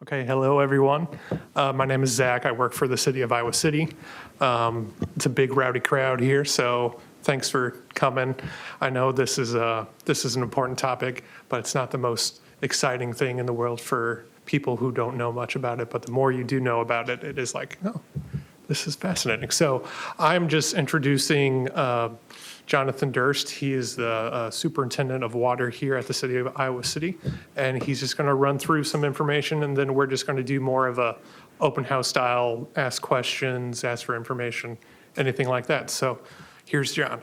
Okay, hello everyone. My name is Zach. I work for the city of Iowa City. It's a big rowdy crowd here, so thanks for coming. I know this is an important topic, but it's not the most exciting thing in the world for people who don't know much about it. But the more you do know about it, it is like, oh, this is fascinating. So I'm just introducing Jonathan Durst. He is the superintendent of water here at the city of Iowa City. And he's just going to run through some information, and then we're just going to do more of a open house style, ask questions, ask for information, anything like that. So here's John.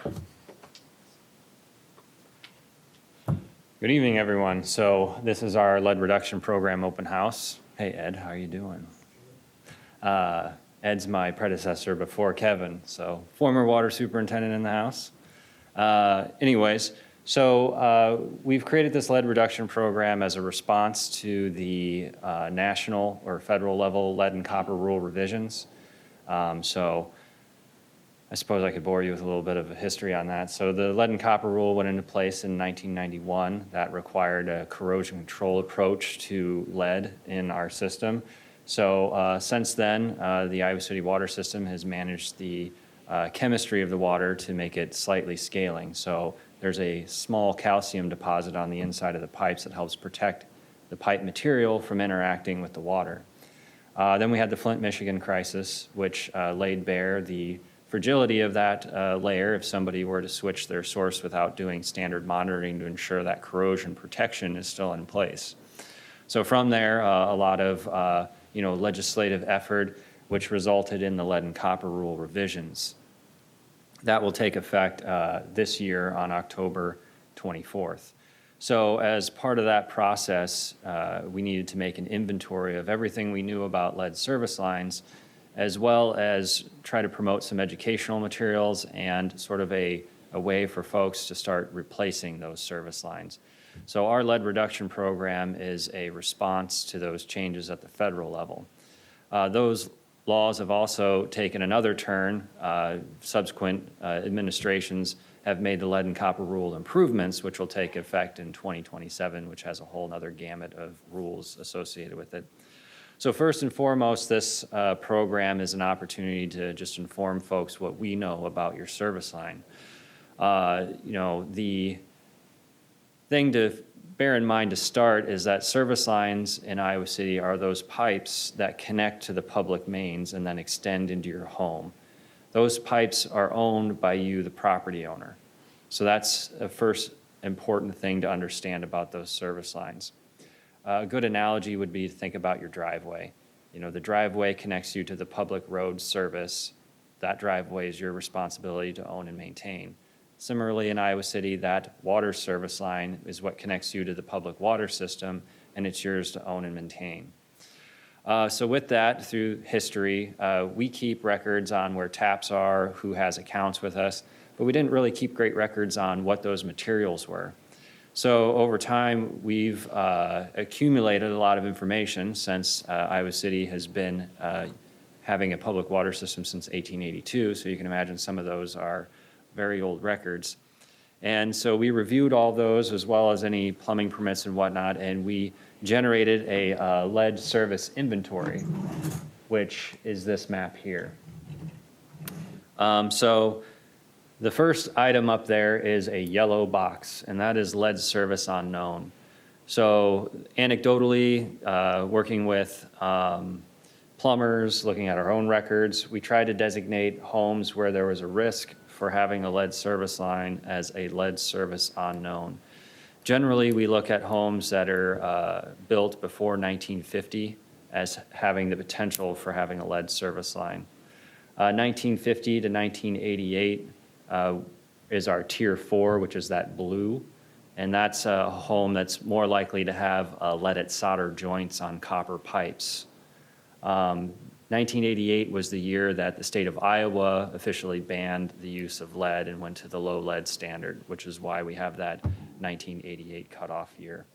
Good evening, everyone. So this is our lead reduction program open house. Hey, Ed, how are you doing? Ed's my predecessor before Kevin, so former water superintendent in the house. We've created this lead reduction program as a response to the national or federal level lead and copper rule revisions. I suppose I could bore you with a little bit of a history on that. So the lead and copper rule went into place in 1991. That required a corrosion control approach to lead in our system. So since then, the Iowa City water system has managed the chemistry of the water to make it slightly scaling. So there's a small calcium deposit on the inside of the pipes that helps protect the pipe material from interacting with the water. Then we had the Flint, Michigan crisis, which laid bare the fragility of that layer if somebody were to switch their source without doing standard monitoring to ensure that corrosion protection is still in place. So from there, a lot of legislative effort, which resulted in the lead and copper rule revisions. That will take effect this year on October 24th. So as part of that process, we needed to make an inventory of everything we knew about lead service lines, as well as try to promote some educational materials and sort of a way for folks to start replacing those service lines. So our lead reduction program is a response to those changes at the federal level. Those laws have also taken another turn. Subsequent administrations have made the lead and copper rule improvements, which will take effect in 2027, which has a whole other gamut of rules associated with it. So first and foremost, this program is an opportunity to just inform folks what we know about your service line. The thing to bear in mind to start is that service lines in Iowa City are those pipes that connect to the public mains and then extend into your home. Those pipes are owned by you, the property owner. So that's a first important thing to understand about those service lines. A good analogy would be to think about your driveway. The driveway connects you to the public road service. That driveway is your responsibility to own and maintain. Similarly, in Iowa City, that water service line is what connects you to the public water system, and it's yours to own and maintain. So with that, through history, we keep records on where taps are, who has accounts with us, but we didn't really keep great records on what those materials were. So over time, we've accumulated a lot of information since Iowa City has been having a public water system since 1882, so you can imagine some of those are very old records. And so we reviewed all those as well as any plumbing permits and whatnot, and we generated a lead service inventory, which is this map here. So the first item up there is a yellow box, and that is lead service unknown. So anecdotally, working with plumbers, looking at our own records, we tried to designate homes where there was a risk for having a lead service line as a lead service unknown. Generally, we look at homes that are built before 1950 as having the potential for having a lead service line. 1950 to 1988 is our tier 4, which is that blue, and that's a home that's more likely to have leaded solder joints on copper pipes. 1988 was the year that the state of Iowa officially banned the use of lead and went to the low lead standard, which is why we have that 1988 cutoff year.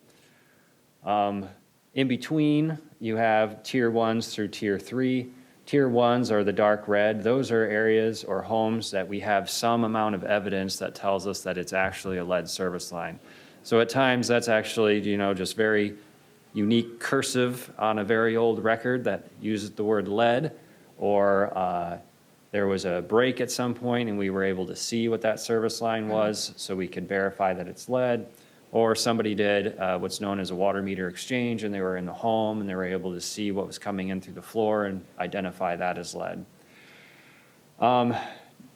In between, you have tier 1s through tier 3. Tier 1s are the dark red. Those are areas or homes that we have some amount of evidence that tells us that it's actually a lead service line. So at times, that's actually, just very unique cursive on a very old record that uses the word lead, or there was a break at some point and we were able to see what that service line was so we could verify that it's lead, or somebody did what's known as a water meter exchange and they were in the home and they were able to see what was coming in through the floor and identify that as lead.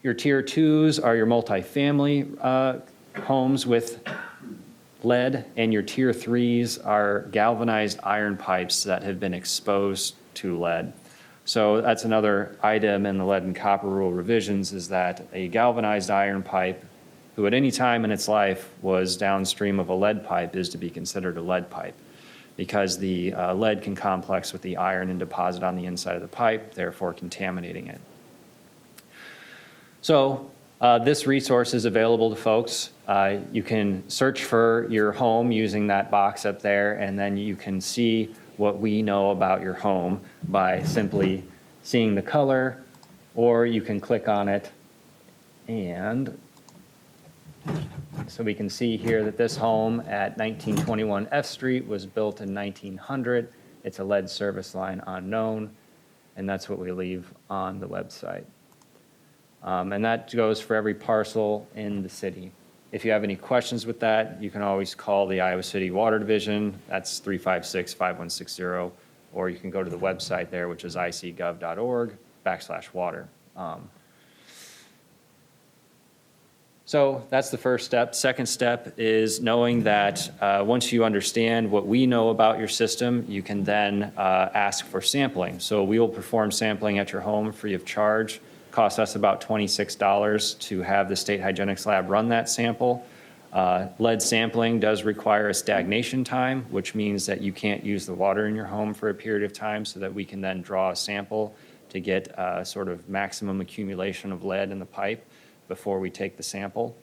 Your tier 2s are your multifamily homes with lead, and your tier 3s are galvanized iron pipes that have been exposed to lead. So that's another item in the lead and copper rule revisions, is that a galvanized iron pipe, who at any time in its life was downstream of a lead pipe, is to be considered a lead pipe, because the lead can complex with the iron and deposit on the inside of the pipe, therefore contaminating it. So this resource is available to folks. You can search for your home using that box up there, and then you can see what we know about your home by simply seeing the color, or you can click on it, and so we can see here that this home at 1921 F Street was built in 1900. It's a lead service line unknown, and that's what we leave on the website. And that goes for every parcel in the city. If you have any questions with that, you can always call the Iowa City Water Division. That's 356-5160, or you can go to the website there, which is icgov.org/water. So that's the first step. Second step is knowing that once you understand what we know about your system, you can then ask for sampling. So we will perform sampling at your home free of charge. Costs us about $26 to have the State Hygienics Lab run that sample. Lead sampling does require a stagnation time, which means that you can't use the water in your home for a period of time, so that we can then draw a sample to get sort of maximum accumulation of lead in the pipe before we take the sample.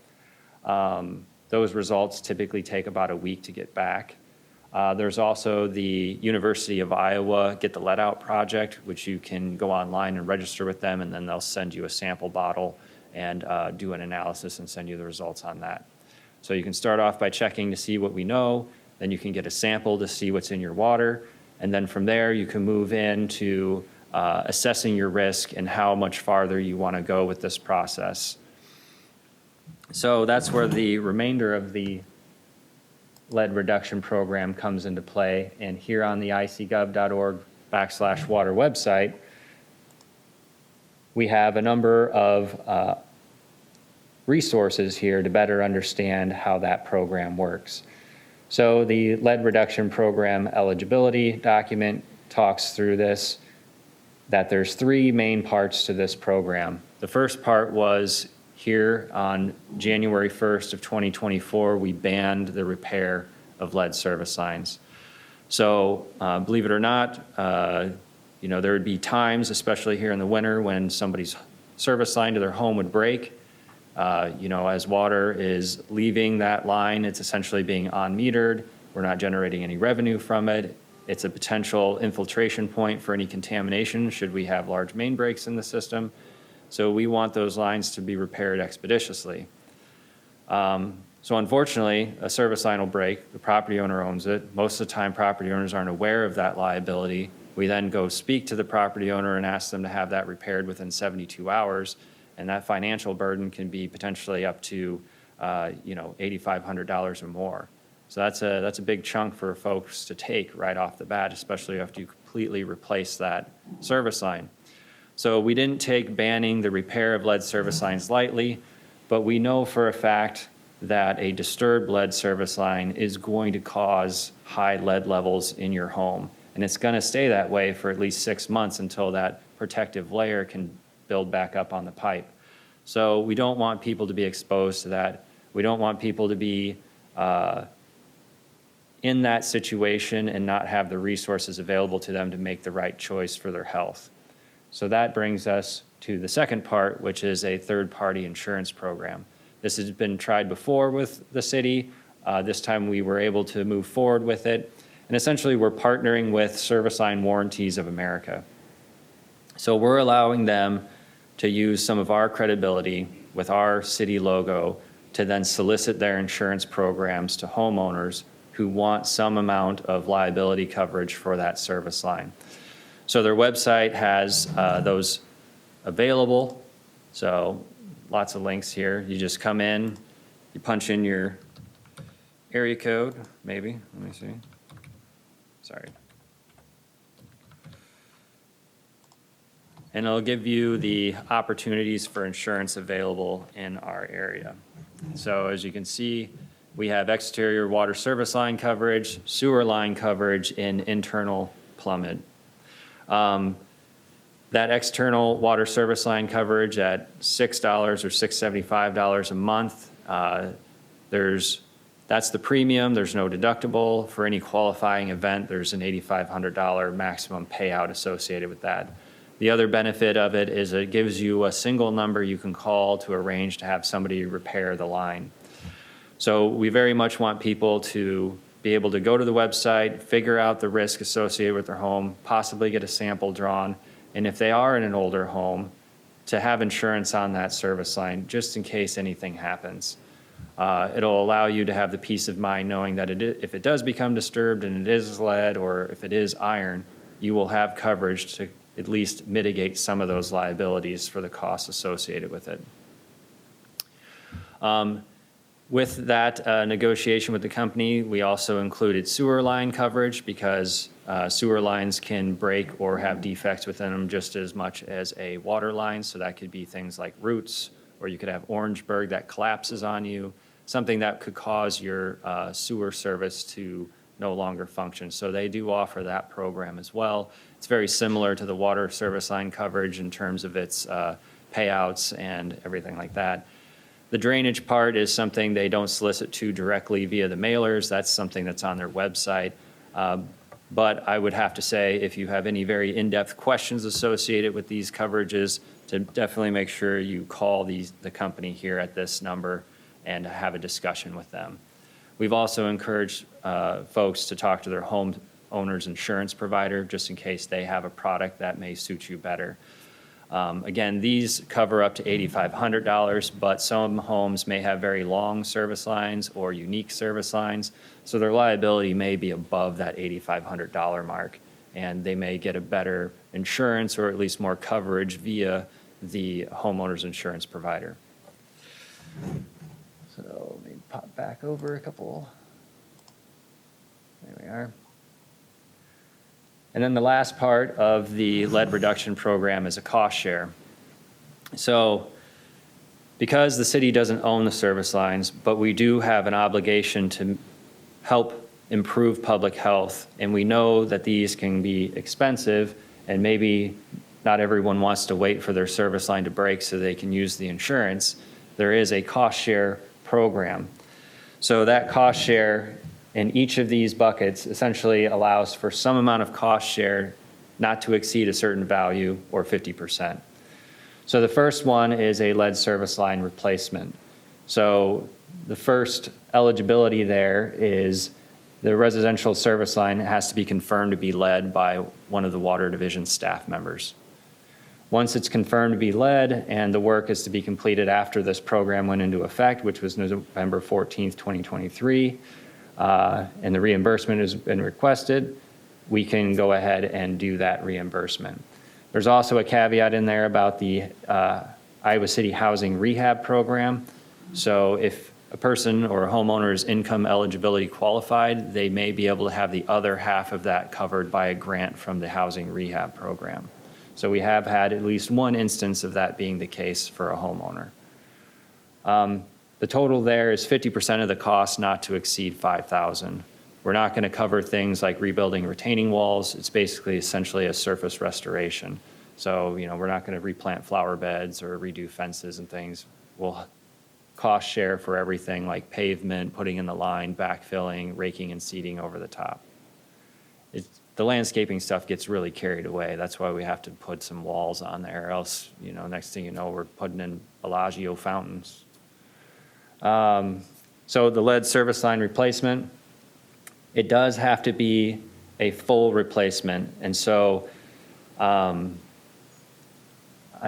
Those results typically take about a week to get back. There's also the University of Iowa Get the Lead Out project, which you can go online and register with them, and then they'll send you a sample bottle and do an analysis and send you the results on that. So you can start off by checking to see what we know, then you can get a sample to see what's in your water, and then from there you can move into assessing your risk and how much farther you want to go with this process. So that's where the remainder of the lead reduction program comes into play. And here on the icgov.org/water website, we have a number of resources here to better understand how that program works. So the lead reduction program eligibility document talks through this, that there's 3 main parts to this program. The first part was here on January 1st of 2024, we banned the repair of lead service lines. So believe it or not, there would be times, especially here in the winter, when somebody's service line to their home would break. As water is leaving that line, it's essentially being on-metered. We're not generating any revenue from it. It's a potential infiltration point for any contamination should we have large main breaks in the system. So we want those lines to be repaired expeditiously. So unfortunately, a service line will break, the property owner owns it. Most of the time, property owners aren't aware of that liability. We then go speak to the property owner and ask them to have that repaired within 72 hours, and that financial burden can be potentially up to $8,500 or more. So that's a big chunk for folks to take right off the bat, especially after you completely replace that service line. So we didn't take banning the repair of lead service lines lightly, but we know for a fact that a disturbed lead service line is going to cause high lead levels in your home. And it's going to stay that way for at least 6 months until that protective layer can build back up on the pipe. So we don't want people to be exposed to that. We don't want people to be in that situation and not have the resources available to them to make the right choice for their health. So that brings us to the second part, which is a third-party insurance program. This has been tried before with the city. This time we were able to move forward with it. And essentially we're partnering with Service Line Warranties of America. So we're allowing them to use some of our credibility with our city logo to then solicit their insurance programs to homeowners who want some amount of liability coverage for that service line. So their website has those available. So lots of links here. You just come in, you punch in your area code, maybe. Let me see. Sorry. And it'll give you the opportunities for insurance available in our area. So as you can see, we have exterior water service line coverage, sewer line coverage, and internal plumbing. That external water service line coverage at $6 or $675 a month, that's the premium. There's no deductible. For any qualifying event, there's an $8,500 maximum payout associated with that. The other benefit of it is it gives you a single number you can call to arrange to have somebody repair the line. So we very much want people to be able to go to the website, figure out the risk associated with their home, possibly get a sample drawn, and if they are in an older home, to have insurance on that service line just in case anything happens. It'll allow you to have the peace of mind knowing that if it does become disturbed and it is lead or if it is iron, you will have coverage to at least mitigate some of those liabilities for the costs associated with it. With that negotiation with the company, we also included sewer line coverage because sewer lines can break or have defects within them just as much as a water line. So that could be things like roots, or you could have Orangeburg that collapses on you, something that could cause your sewer service to no longer function. So they do offer that program as well. It's very similar to the water service line coverage in terms of its payouts and everything like that. The drainage part is something they don't solicit to directly via the mailers. That's something that's on their website. But I would have to say, if you have any very in-depth questions associated with these coverages, to definitely make sure you call the company here at this number and have a discussion with them. We've also encouraged folks to talk to their homeowner's insurance provider just in case they have a product that may suit you better. Again, these cover up to $8,500, but some homes may have very long service lines or unique service lines, so their liability may be above that $8,500 mark, and they may get a better insurance or at least more coverage via the homeowner's insurance provider. So let me pop back over a couple. There we are. And then the last part of the lead reduction program is a cost share. So because the city doesn't own the service lines, but we do have an obligation to help improve public health, and we know that these can be expensive, and maybe not everyone wants to wait for their service line to break so they can use the insurance, there is a cost share program. So that cost share in each of these buckets essentially allows for some amount of cost share not to exceed a certain value or 50%. So the first one is a lead service line replacement. So the first eligibility there is the residential service line has to be confirmed to be lead by one of the water division staff members. Once it's confirmed to be lead and the work is to be completed after this program went into effect, which was November 14th, 2023, and the reimbursement has been requested, we can go ahead and do that reimbursement. There's also a caveat in there about the Iowa City Housing Rehab Program. So if a person or a homeowner is income eligibility qualified, they may be able to have the other half of that covered by a grant from the Housing Rehab Program. So we have had at least one instance of that being the case for a homeowner. The total there is 50% of the cost not to exceed $5,000. We're not going to cover things like rebuilding retaining walls. It's basically essentially a surface restoration. So, we're not going to replant flower beds or redo fences and things. We'll cost share for everything like pavement, putting in the line, backfilling, raking and seeding over the top. The landscaping stuff gets really carried away. That's why we have to put some walls on there, else, next thing you know, we're putting in Bellagio fountains. So the lead service line replacement, it does have to be a full replacement. And so I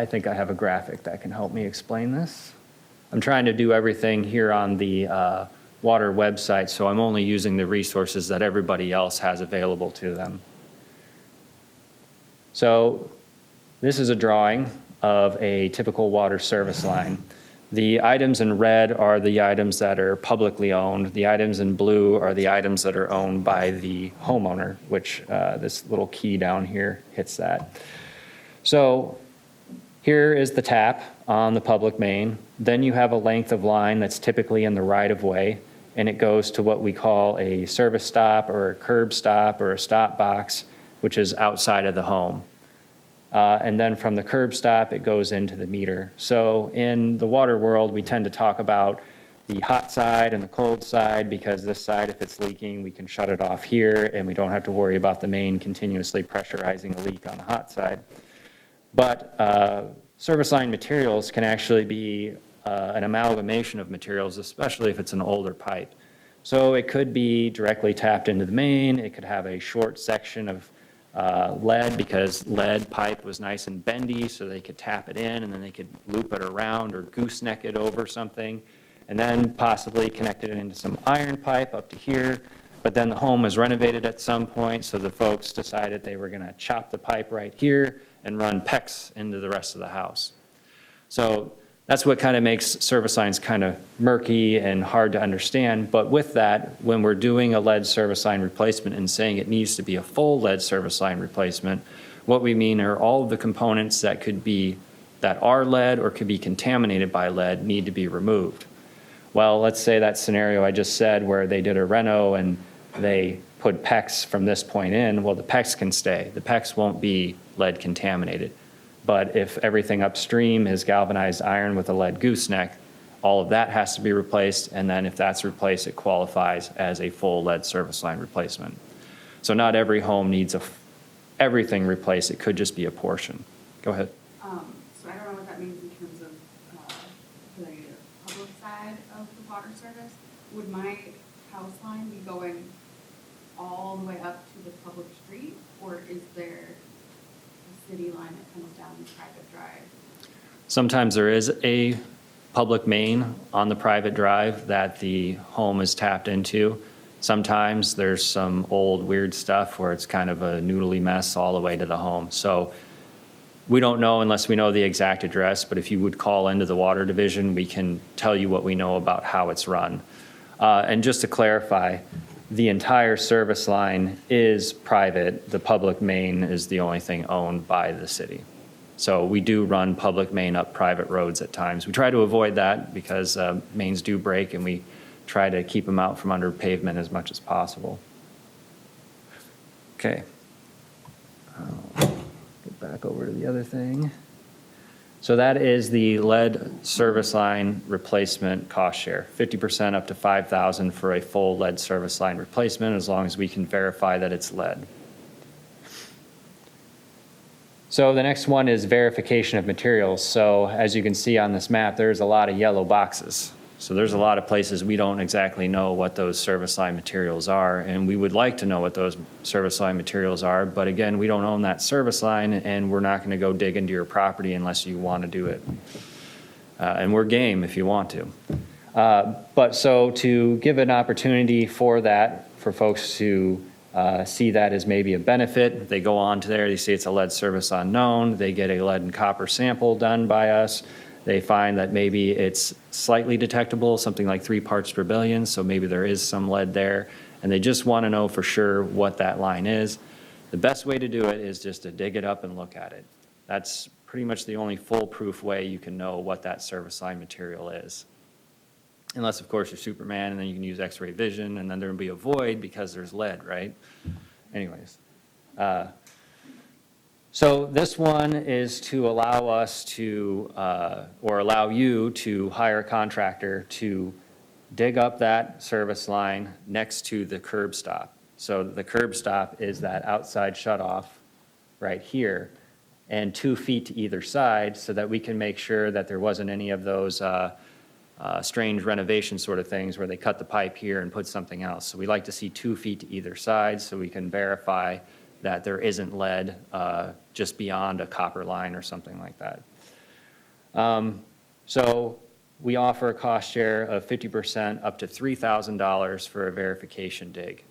think I have a graphic that can help me explain this. I'm trying to do everything here on the water website, so I'm only using the resources that everybody else has available to them. So this is a drawing of a typical water service line. The items in red are the items that are publicly owned. The items in blue are the items that are owned by the homeowner, which this little key down here hits that. So here is the tap on the public main. Then you have a length of line that's typically in the right-of-way, and it goes to what we call a service stop or a curb stop or a stop box, which is outside of the home. And then from the curb stop, it goes into the meter. So in the water world, we tend to talk about the hot side and the cold side, because this side, if it's leaking, we can shut it off here, and we don't have to worry about the main continuously pressurizing a leak on the hot side. But service line materials can actually be an amalgamation of materials, especially if it's an older pipe. So it could be directly tapped into the main. It could have a short section of lead, because lead pipe was nice and bendy, so they could tap it in and then they could loop it around or gooseneck it over something, and then possibly connect it into some iron pipe up to here. But then the home was renovated at some point, so the folks decided they were going to chop the pipe right here and run PEX into the rest of the house. So that's what kind of makes service lines kind of murky and hard to understand. But with that, when we're doing a lead service line replacement and saying it needs to be a full lead service line replacement, what we mean are all of the components that are lead or could be contaminated by lead need to be removed. Well, let's say that scenario I just said where they did a reno and they put PEX from this point in, well, the PEX can stay. The PEX won't be lead contaminated. But if everything upstream is galvanized iron with a lead gooseneck, all of that has to be replaced, and then if that's replaced, it qualifies as a full lead service line replacement. So not every home needs everything replaced. It could just be a portion. Go ahead. So I don't know what that means in terms of the public side of the water service. Would my house line be going all the way up to the public street, or is there a city line that comes down the private drive? Sometimes there is a public main on the private drive that the home is tapped into. Sometimes there's some old weird stuff where it's kind of a noodly mess all the way to the home. So we don't know unless we know the exact address, but if you would call into the water division, we can tell you what we know about how it's run. And just to clarify, the entire service line is private. The public main is the only thing owned by the city. So we do run public main up private roads at times. We try to avoid that because mains do break, and we try to keep them out from under pavement as much as possible. Okay. Get back over to the other thing. So that is the lead service line replacement cost share, 50% up to $5,000 for a full lead service line replacement, as long as we can verify that it's lead. So the next one is verification of materials. So as you can see on this map, there's a lot of yellow boxes. So there's a lot of places we don't exactly know what those service line materials are, and we would like to know what those service line materials are, but again, we don't own that service line, and we're not going to go dig into your property unless you want to do it. And we're game if you want to. But so to give an opportunity for that, for folks to see that as maybe a benefit, they go on to there, they see it's a lead service unknown, they get a lead and copper sample done by us. They find that maybe it's slightly detectable, something like 3 parts per billion, so maybe there is some lead there, and they just want to know for sure what that line is. The best way to do it is just to dig it up and look at it. That's pretty much the only foolproof way you can know what that service line material is. Unless, of course, you're Superman, and then you can use X-ray vision, and then there will be a void because there's lead, right? Anyways. So this one is to allow us to, or allow you to hire a contractor to dig up that service line next to the curb stop. So the curb stop is that outside shutoff right here, and 2 feet to either side, so that we can make sure that there wasn't any of those strange renovation sort of things where they cut the pipe here and put something else. So we like to see 2 feet to either side so we can verify that there isn't lead just beyond a copper line or something like that. So we offer a cost share of 50% up to $3,000 for a verification dig.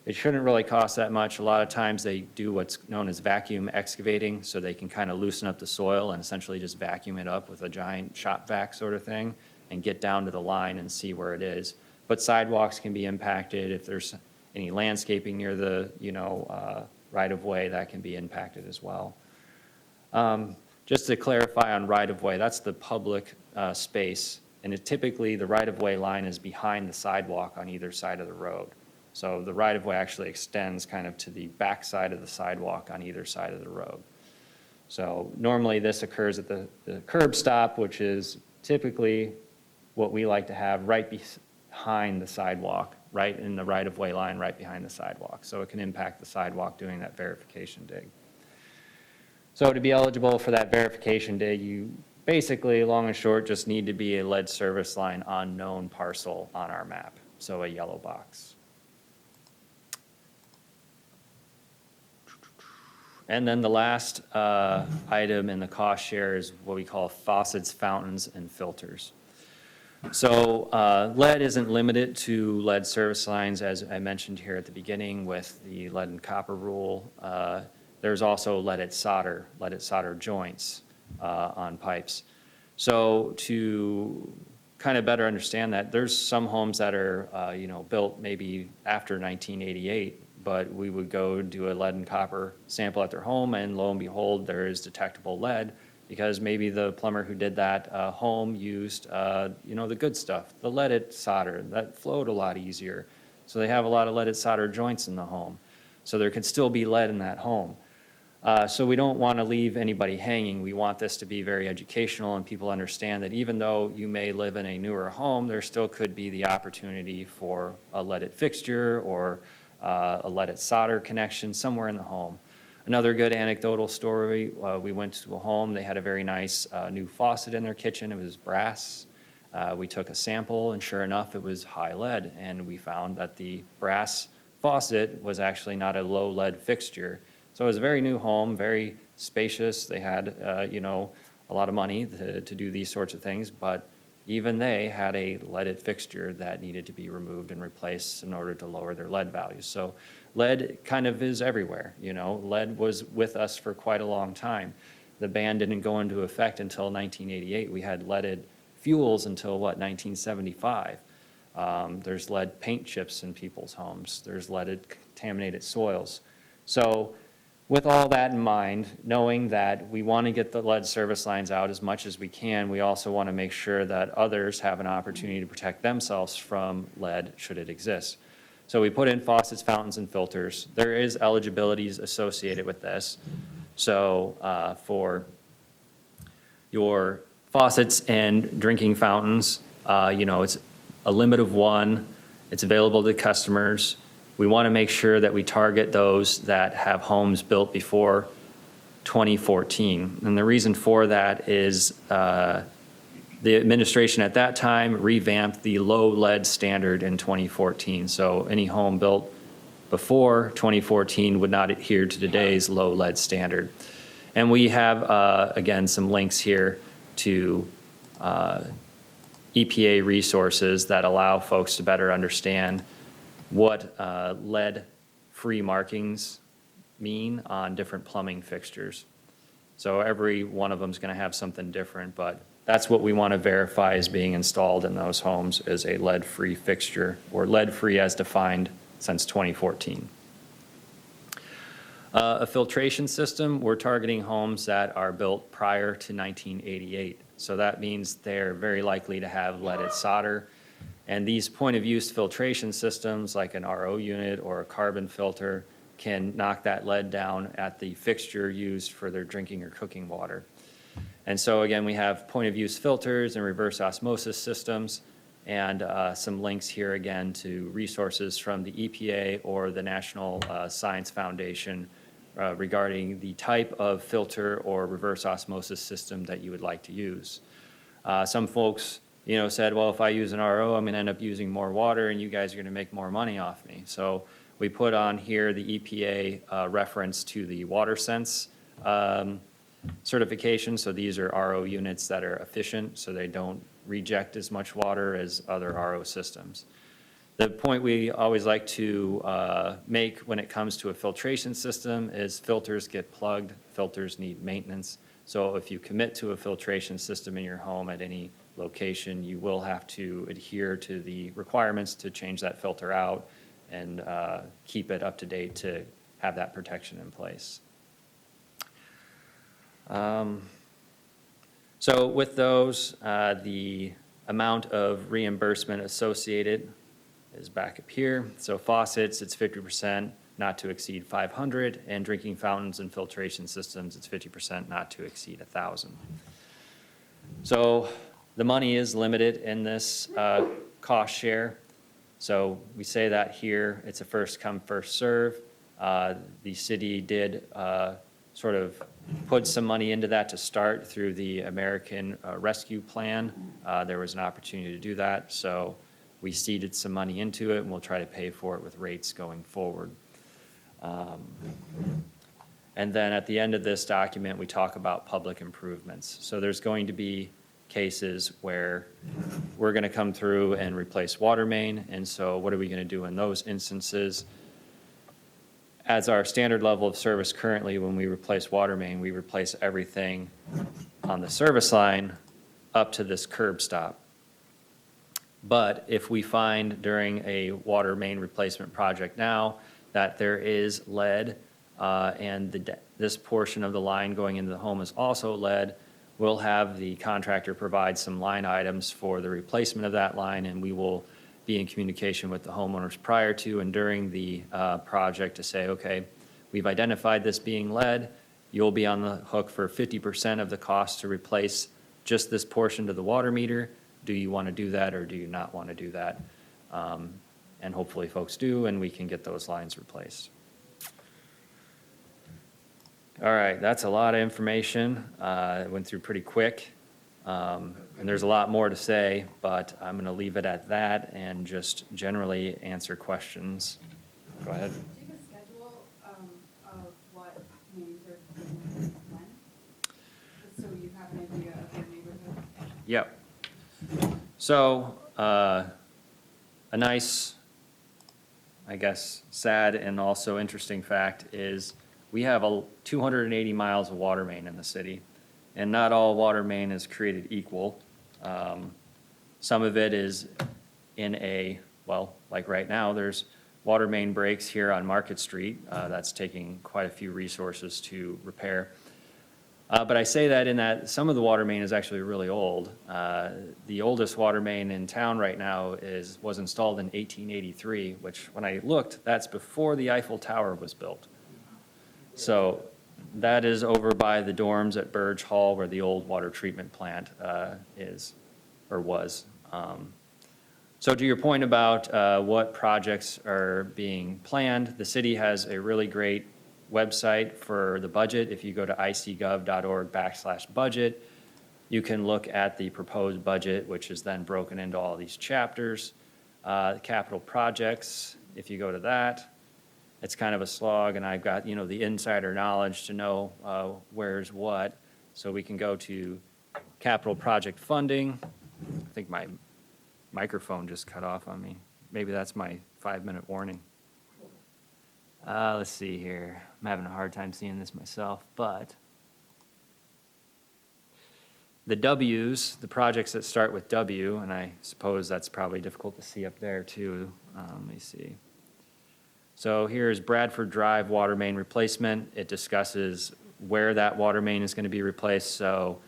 It shouldn't really cost that much. A lot of times they do what's known as vacuum excavating, so they can kind of loosen up the soil and essentially just vacuum it up with a giant shop vac sort of thing and get down to the line and see where it is. But sidewalks can be impacted. If there's any landscaping near the, right-of-way, that can be impacted as well. Just to clarify on right-of-way, that's the public space, and typically the right-of-way line is behind the sidewalk on either side of the road. So the right-of-way actually extends kind of to the back side of the sidewalk on either side of the road. So normally this occurs at the curb stop, which is typically what we like to have right behind the sidewalk, right in the right-of-way line, right behind the sidewalk. So it can impact the sidewalk doing that verification dig. So to be eligible for that verification dig, you basically, long and short, just need to be a lead service line on known parcel on our map, so a yellow box. And then the last item in the cost share is what we call faucets, fountains, and filters. So lead isn't limited to lead service lines, as I mentioned here at the beginning with the lead and copper rule. There's also leaded solder joints on pipes. So to kind of better understand that, there's some homes that are built maybe after 1988, but we would go do a lead and copper sample at their home, and lo and behold, there is detectable lead, because maybe the plumber who did that home used, the good stuff, the leaded solder, that flowed a lot easier. So they have a lot of leaded solder joints in the home. So there could still be lead in that home. So we don't want to leave anybody hanging. We want this to be very educational, and people understand that even though you may live in a newer home, there still could be the opportunity for a leaded fixture or a leaded solder connection somewhere in the home. Another good anecdotal story, we went to a home, they had a very nice new faucet in their kitchen, it was brass. We took a sample, and sure enough, it was high lead, and we found that the brass faucet was actually not a low lead fixture. So it was a very new home, very spacious, they had a lot of money to do these sorts of things, but even they had a leaded fixture that needed to be removed and replaced in order to lower their lead values. So lead kind of is everywhere, Lead was with us for quite a long time. The ban didn't go into effect until 1988. We had leaded fuels until, 1975. There's lead paint chips in people's homes. There's leaded contaminated soils. So with all that in mind, knowing that we want to get the lead service lines out as much as we can, we also want to make sure that others have an opportunity to protect themselves from lead should it exist. So we put in faucets, fountains, and filters. There is eligibilities associated with this. So for your faucets and drinking fountains, it's a limit of one. It's available to customers. We want to make sure that we target those that have homes built before 2014. And the reason for that is the administration at that time revamped the low lead standard in 2014. So any home built before 2014 would not adhere to today's low lead standard. And we have, again, some links here to EPA resources that allow folks to better understand what lead-free markings mean on different plumbing fixtures. So every one of them is going to have something different, but that's what we want to verify is being installed in those homes is a lead-free fixture, or lead-free as defined since 2014. A filtration system, we're targeting homes that are built prior to 1988. So that means they're very likely to have leaded solder. And these point-of-use filtration systems, like an RO unit or a carbon filter, can knock that lead down at the fixture used for their drinking or cooking water. And so again, we have point-of-use filters and reverse osmosis systems, and some links here again to resources from the EPA or the National Science Foundation regarding the type of filter or reverse osmosis system that you would like to use. Some folks said, well, if I use an RO, I'm going to end up using more water, and you guys are going to make more money off me. So we put on here the EPA reference to the WaterSense certification. So these are RO units that are efficient, so they don't reject as much water as other RO systems. The point we always like to make when it comes to a filtration system is filters get plugged, filters need maintenance. So if you commit to a filtration system in your home at any location, you will have to adhere to the requirements to change that filter out and keep it up to date to have that protection in place. So with those, the amount of reimbursement associated is back up here. So faucets, it's 50%, not to exceed 500, and drinking fountains and filtration systems, it's 50%, not to exceed 1,000. So the money is limited in this cost share. So we say that here, it's a first come, first serve. The city did sort of put some money into that to start through the American Rescue Plan. There was an opportunity to do that, so we seeded some money into it, and we'll try to pay for it with rates going forward. And then at the end of this document, we talk about public improvements. So there's going to be cases where we're going to come through and replace water main, and so what are we going to do in those instances? As our standard level of service currently, when we replace water main, we replace everything on the service line up to this curb stop. But if we find during a water main replacement project now that there is lead and this portion of the line going into the home is also lead, we'll have the contractor provide some line items for the replacement of that line, and we will be in communication with the homeowners prior to and during the project to say, okay, we've identified this being lead. You'll be on the hook for 50% of the cost to replace just this portion to the water meter. Do you want to do that or do you not want to do that? And hopefully folks do, and we can get those lines replaced. All right, that's a lot of information. It went through pretty quick. And there's a lot more to say, but I'm going to leave it at that and just generally answer questions. Go ahead. Do you have a schedule of what names are when? Just so you have an idea of your neighborhood? Yep. So, a nice, I guess, sad and also interesting fact is we have 280 miles of water main in the city, and not all water main is created equal. Some of it is in well, like right now, there's water main breaks here on Market Street. That's taking quite a few resources to repair. But I say that in that some of the water main is actually really old. The oldest water main in town right now was installed in 1883, which when I looked, that's before the Eiffel Tower was built. So that is over by the dorms at Burge Hall where the old water treatment plant is or was. So to your point about what projects are being planned, the city has a really great website for the budget. If you go to icgov.org/budget, you can look at the proposed budget, which is then broken into all these chapters. Capital projects, if you go to that, it's kind of a slog, and I've got, the insider knowledge to know where's what. So we can go to capital project funding. I think my microphone just cut off on me. Maybe that's my 5-minute warning. Let's see here. I'm having a hard time seeing this myself, but the W's, the projects that start with W, and I suppose that's probably difficult to see up there too. Let me see. So here's Bradford Drive water main replacement. It discusses where that water main is going to be replaced. So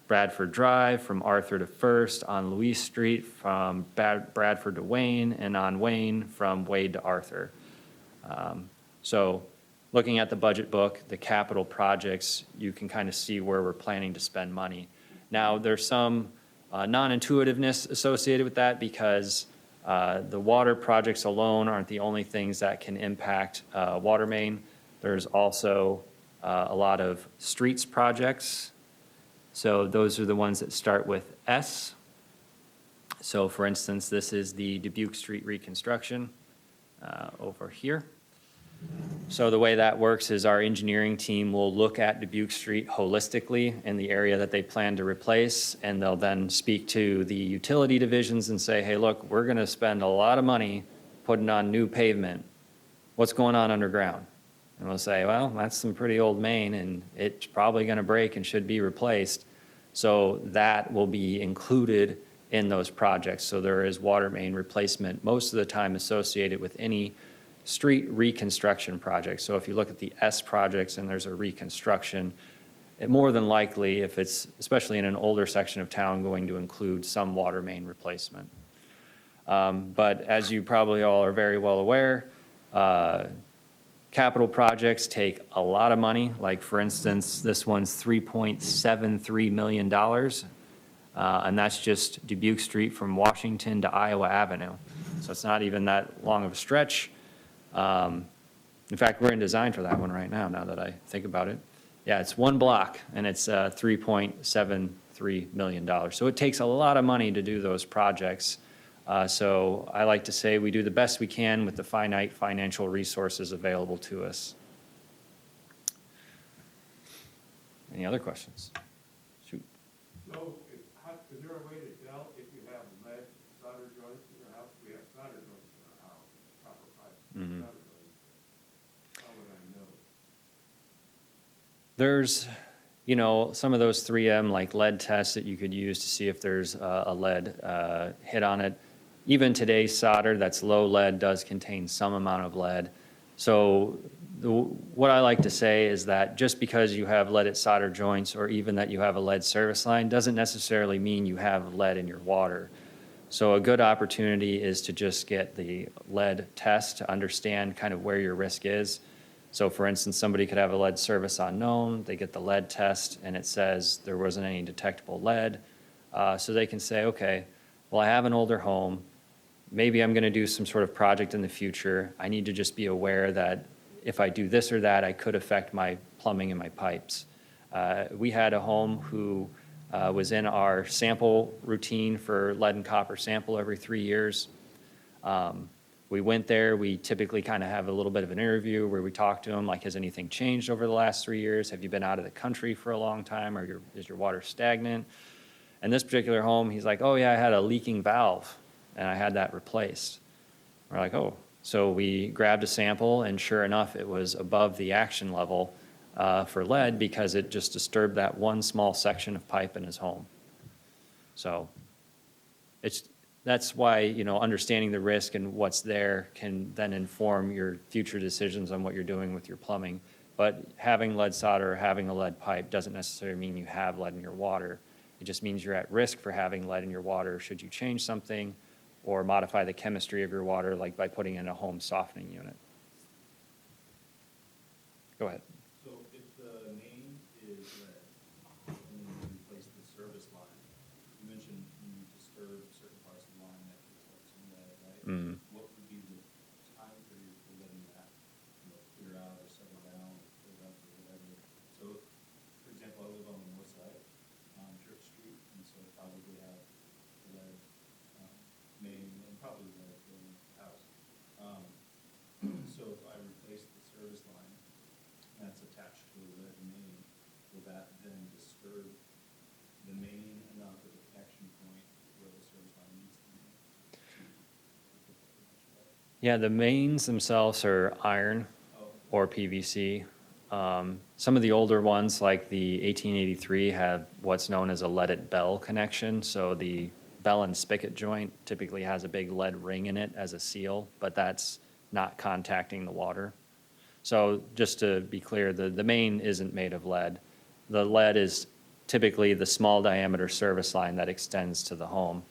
Bradford Drive from Arthur to First, on Louise Street from Bradford to Wayne, and on Wayne from Wade to Arthur. So looking at the budget book, the capital projects, you can kind of see where we're planning to spend money. Now, there's some non-intuitiveness associated with that because the water projects alone aren't the only things that can impact water main. There's also a lot of streets projects. So those are the ones that start with S. So for instance, this is the Dubuque Street reconstruction over here. So the way that works is our engineering team will look at Dubuque Street holistically in the area that they plan to replace, and they'll then speak to the utility divisions and say, hey, look, we're going to spend a lot of money putting on new pavement. What's going on underground? And we'll say, well, that's some pretty old main, and it's probably going to break and should be replaced. So that will be included in those projects. So there is water main replacement most of the time associated with any street reconstruction project. So if you look at the S projects and there's a reconstruction, it more than likely, if it's, especially in an older section of town, going to include some water main replacement. But as you probably all are very well aware, capital projects take a lot of money. Like, for instance, this one's $3.73 million. And that's just Dubuque Street from Washington to Iowa Avenue. So it's not even that long of a stretch. In fact, we're in design for that one right now that I think about it. Yeah, it's one block, and it's $3.73 million. So it takes a lot of money to do those projects. So I like to say we do the best we can with the finite financial resources available to us. Any other questions? Shoot. So, is there a way to tell if you have lead solder joints in your house? We have solder joints in our house, copper pipes, solder joints. How would I know? There's, some of those 3M like lead tests that you could use to see if there's a lead hit on it. Even today's solder that's low lead does contain some amount of lead. So what I like to say is that just because you have leaded solder joints or even that you have a lead service line doesn't necessarily mean you have lead in your water. So a good opportunity is to just get the lead test to understand kind of where your risk is. So for instance, somebody could have a lead service unknown, they get the lead test and it says there wasn't any detectable lead. So they can say, okay, well, I have an older home. Maybe I'm going to do some sort of project in the future. I need to just be aware that if I do this or that, I could affect my plumbing and my pipes. We had a home who was in our sample routine for lead and copper sample every 3 years. We went there. We typically kind of have a little bit of an interview where we talk to them, like, has anything changed over the last 3 years? Have you been out of the country for a long time, or is your water stagnant? And this particular home, he's like, oh yeah, I had a leaking valve and I had that replaced. We're like, oh. So we grabbed a sample and sure enough, it was above the action level for lead because it just disturbed that one small section of pipe in his home. So that's why, understanding the risk and what's there can then inform your future decisions on what you're doing with your plumbing. But having lead solder or having a lead pipe doesn't necessarily mean you have lead in your water. It just means you're at risk for having lead in your water should you change something or modify the chemistry of your water, like by putting in a home softening unit. Go ahead. So if the main is lead, and then you replace the service line, you mentioned you disturb certain parts of the line that could have some lead, right? Mm. What would be the time period for letting that, clear out or settle down, or clear up or whatever? So, for example, I live on the north side, on Church Street, and so probably have lead main and probably lead going into the house. So if I replace the service line that's attached to a lead main, will that then disturb the main enough of a connection point where the service line needs to be? Yeah, the mains themselves are iron or PVC. Some of the older ones, like the 1883, have what's known as a leaded bell connection. So the bell and spigot joint typically has a big lead ring in it as a seal, but that's not contacting the water. So just to be clear, the main isn't made of lead. The lead is typically the small diameter service line that extends to the home.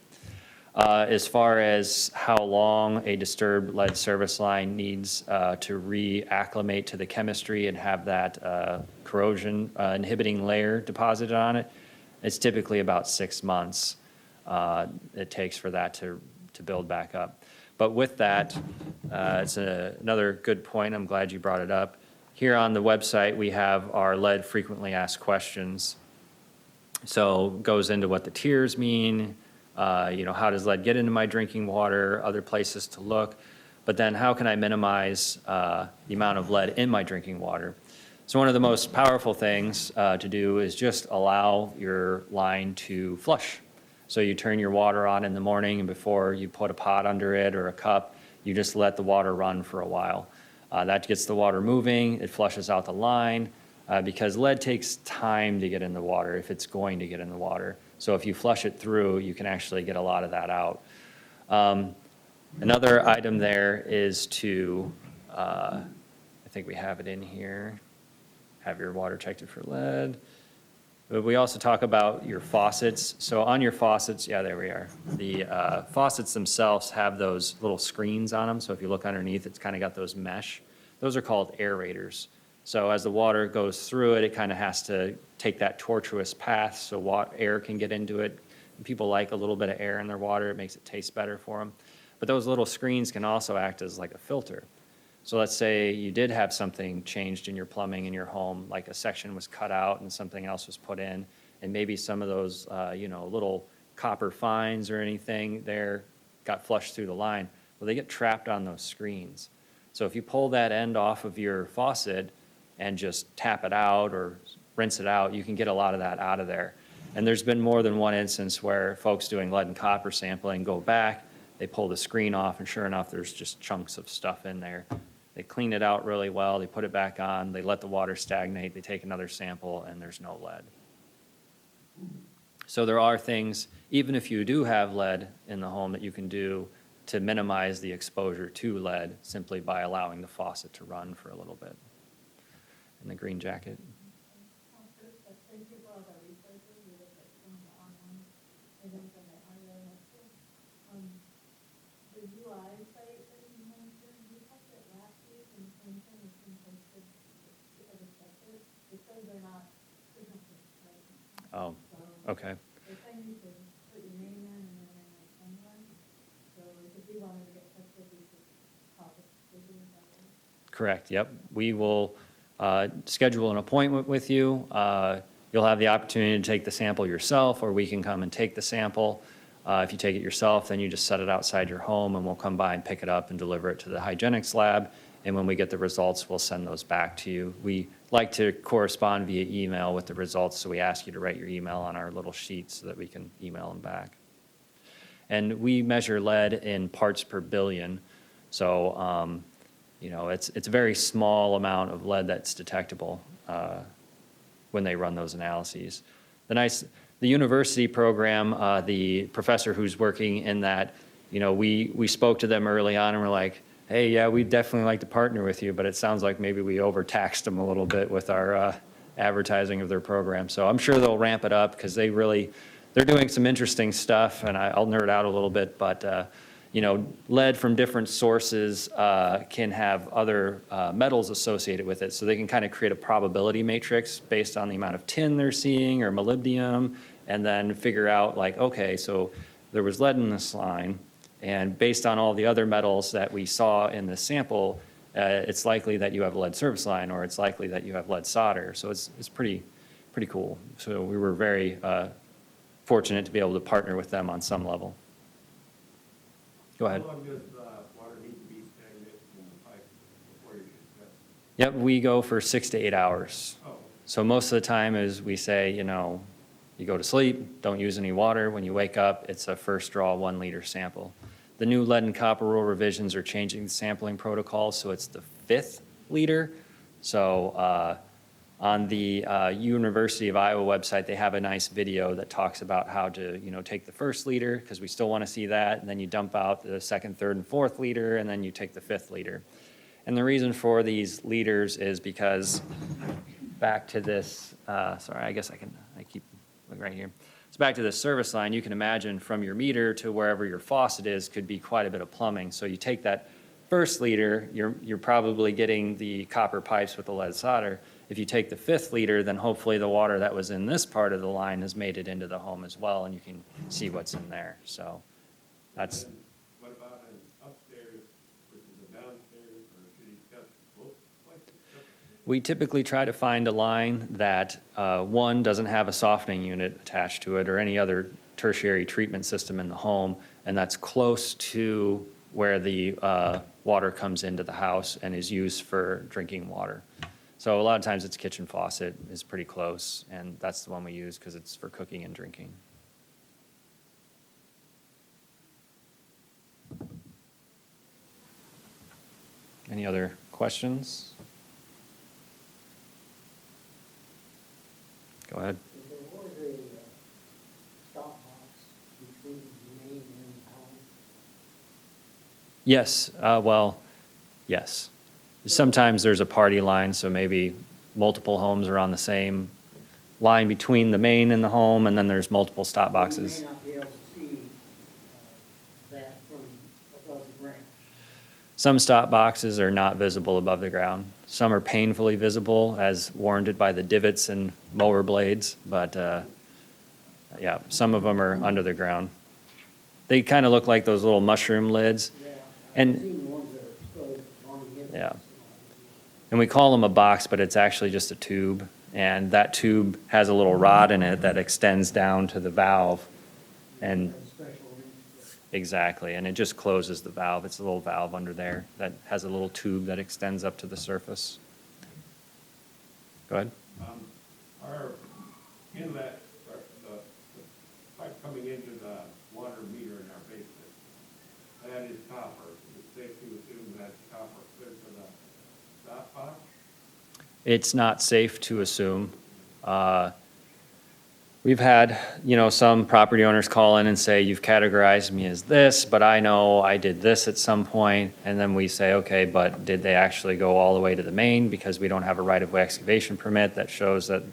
As far as how long a disturbed lead service line needs to reacclimate to the chemistry and have that corrosion inhibiting layer deposited on it, it's typically about 6 months it takes for that to build back up. But with that, it's another good point. I'm glad you brought it up. Here on the website, we have our lead frequently asked questions. So it goes into what the tiers mean, how does lead get into my drinking water, other places to look. but then how can I minimize the amount of lead in my drinking water? So one of the most powerful things to do is just allow your line to flush. So you turn your water on in the morning, and before you put a pot under it or a cup, you just let the water run for a while. That gets the water moving, it flushes out the line, because lead takes time to get in the water if it's going to get in the water. So if you flush it through, you can actually get a lot of that out. Another item there is to, I think we have it in here, have your water checked for lead. But we also talk about your faucets. So on your faucets, yeah, there we are. The faucets themselves have those little screens on them. So if you look underneath, it's kind of got those mesh. Those are called aerators. So as the water goes through it, it kind of has to take that tortuous path so air can get into it. And people like a little bit of air in their water. It makes it taste better for them. But those little screens can also act as like a filter. So let's say you did have something changed in your plumbing in your home, like a section was cut out and something else was put in, and maybe some of those, little copper fines or anything there got flushed through the line. Well, they get trapped on those screens. So if you pull that end off of your faucet and just tap it out or rinse it out, you can get a lot of that out of there. And there's been more than one instance where folks doing lead and copper sampling go back, they pull the screen off, and sure enough, there's just chunks of stuff in there. They clean it out really well, they put it back on, they let the water stagnate, they take another sample, and there's no lead. So there are things, even if you do have lead in the home, that you can do to minimize the exposure to lead simply by allowing the faucet to run for a little bit. In the green jacket. Thank you for all the resources, we look at some of the online items and the audio lecture. The UI site that you mentioned, we talked it last week, and the same thing has been posted as a separate, it says they're not, there's nothing, right? Oh, So okay. they're saying you could put your name in and then send one, so if we wanted to get tested, we could talk with you about it. Correct, yep. We will schedule an appointment with you. You'll have the opportunity to take the sample yourself, or we can come and take the sample. If you take it yourself, then you just set it outside your home, and we'll come by and pick it up and deliver it to the hygienics lab. And when we get the results, we'll send those back to you. We like to correspond via email with the results, so we ask you to write your email on our little sheet so that we can email them back. And we measure lead in parts per billion. So, it's a very small amount of lead that's detectable when they run those analyses. The university program, the professor who's working in that, we spoke to them early on and we're like, hey, yeah, we'd definitely like to partner with you, but it sounds like maybe we overtaxed them a little bit with our advertising of their program. So I'm sure they'll ramp it up because they're doing some interesting stuff, and I'll nerd out a little bit, but lead from different sources can have other metals associated with it. So they can kind of create a probability matrix based on the amount of tin they're seeing or molybdenum, and then figure out like, okay, so there was lead in this line, and based on all the other metals that we saw in the sample, it's likely that you have a lead service line, or it's likely that you have lead solder. So it's pretty cool. So we were very fortunate to be able to partner with them on some level. Go ahead. How long does water need to be stagnant in the pipe before you should test? Yep, we go for 6 to 8 hours. Oh, So most of the time is we say, you go to sleep, don't use any water. When you wake up, it's a first draw 1 liter sample. The new lead and copper rule revisions are changing the sampling protocol, so it's the 5th liter. So on the University of Iowa website, they have a nice video that talks about how to, take the 1st liter, because we still want to see that, and then you dump out the 2nd, 3rd, and 4th liter, and then you take the 5th liter. And the reason for these liters is because back to this, sorry, I guess I keep looking right here. So back to this service line, you can imagine from your meter to wherever your faucet is could be quite a bit of plumbing. So you take that 1st liter, you're probably getting the copper pipes with the lead solder. If you take the 5th liter, then hopefully the water that was in this part of the line has made it into the home as well, and you can see what's in there. So that's. and what about an upstairs versus a downstairs, or should you test both places? We typically try to find a line that, one, doesn't have a softening unit attached to it or any other tertiary treatment system in the home, and that's close to where the water comes into the house and is used for drinking water. So a lot of times it's kitchen faucet is pretty close, and that's the one we use because it's for cooking and drinking. Any other questions? Go ahead. There was a stop box between Maine and Allen. Yes, well, yes. Sometimes there's a party line, so maybe multiple homes are on the same line between the main and the home, and then there's multiple stop boxes. You may not be able to see that from above the ground. Some stop boxes are not visible above the ground. Some are painfully visible, as warranted by the divots and mower blades, but yeah, some of them are under the ground. They kind of look like those little mushroom lids. Yeah, And- I've seen the ones that are exposed on the entrance. Yeah. And we call them a box, but it's actually just a tube. And that tube has a little rod in it that extends down to the valve. And Has a special reach. exactly, and it just closes the valve. It's a little valve under there that has a little tube that extends up to the surface. Go ahead. Our inlet, the pipe coming into the water meter in our basement, that is copper. It's safe to assume that's copper clear to the stop box? It's not safe to assume. We've had, some property owners call in and say, you've categorized me as this, but I know I did this at some point. And then we say, okay, but did they actually go all the way to the main? Because we don't have a right-of-way excavation permit that shows that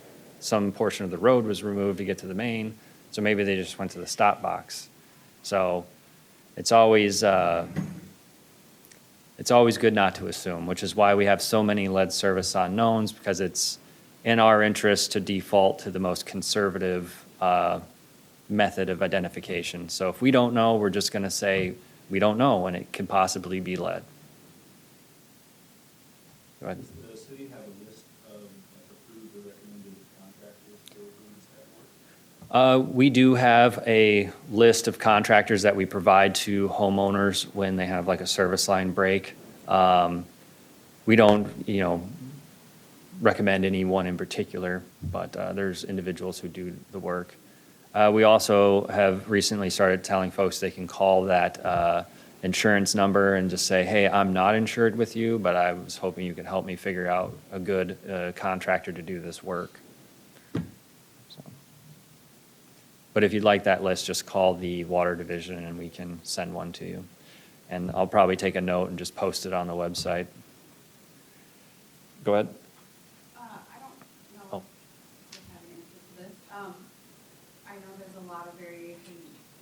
some portion of the road was removed to get to the main. So maybe they just went to the stop box. So it's always good not to assume, which is why we have so many lead service unknowns, because it's in our interest to default to the most conservative method of identification. So if we don't know, we're just going to say we don't know, and it could possibly be lead. Go ahead. Does the city have a list of approved or recommended contractors for doing this type of work? We do have a list of contractors that we provide to homeowners when they have like a service line break. We don't, recommend any one in particular, but there's individuals who do the work. We also have recently started telling folks they can call that insurance number and just say, hey, I'm not insured with you, but I was hoping you could help me figure out a good contractor to do this work. So. But if you'd like that list, just call the water division and we can send one to you. And I'll probably take a note and just post it on the website. Go ahead. I don't know Oh. if I have an answer to this. I know there's a lot of variation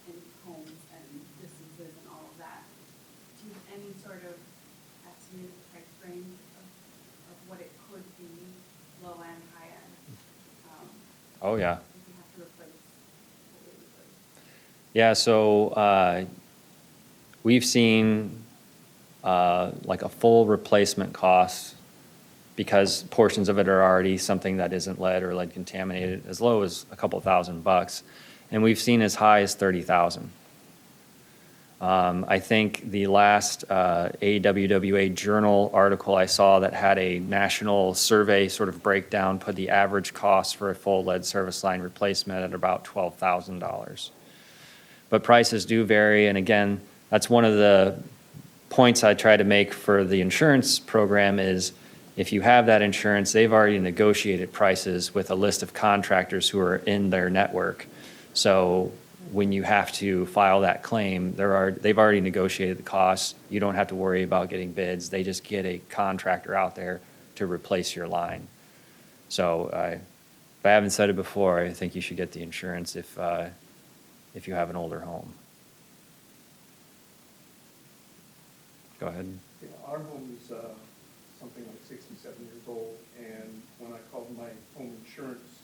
in homes and distances and all of that. Do you have any sort of estimated price range of what it could be, low end, high end? Oh, yeah. If you have to replace, what would you replace? Yeah, so we've seen like a full replacement cost, because portions of it are already something that isn't lead or lead contaminated, as low as a couple $1,000. And we've seen as high as $30,000. I think the last AWWA Journal article I saw that had a national survey sort of breakdown put the average cost for a full lead service line replacement at about $12,000. But prices do vary, and again, that's one of the points I try to make for the insurance program is if you have that insurance, they've already negotiated prices with a list of contractors who are in their network. So when you have to file that claim, they've already negotiated the costs. You don't have to worry about getting bids. They just get a contractor out there to replace your line. So if I haven't said it before, I think you should get the insurance if you have an older home. Go ahead. Yeah, our home is something like 67 years old, and when I called my home insurance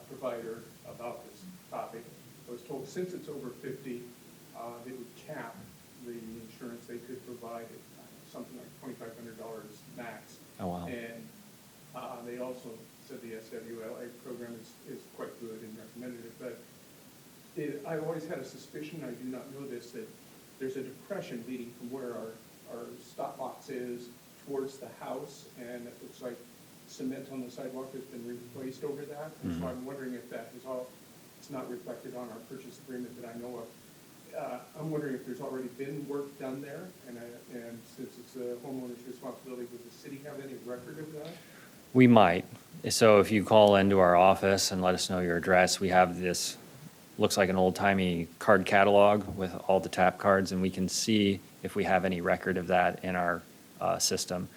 provider about this topic, I was told since it's over 50, they would cap the insurance they could provide at something like $2,500 max. Oh, wow. And they also said the SWLA program is quite good and recommended it, but I've always had a suspicion, I do not know this, that there's a depression leading from where our stop box is towards the house, and it looks like cement on the sidewalk has been replaced over that. And so I'm wondering if that is all, it's not reflected on our purchase agreement that I know of. I'm wondering if there's already been work done there, and since it's the homeowner's responsibility, would the city have any record of that? We might. So if you call into our office and let us know your address, we have this, looks like an old-timey card catalog with all the tap cards, and we can see if we have any record of that in our system.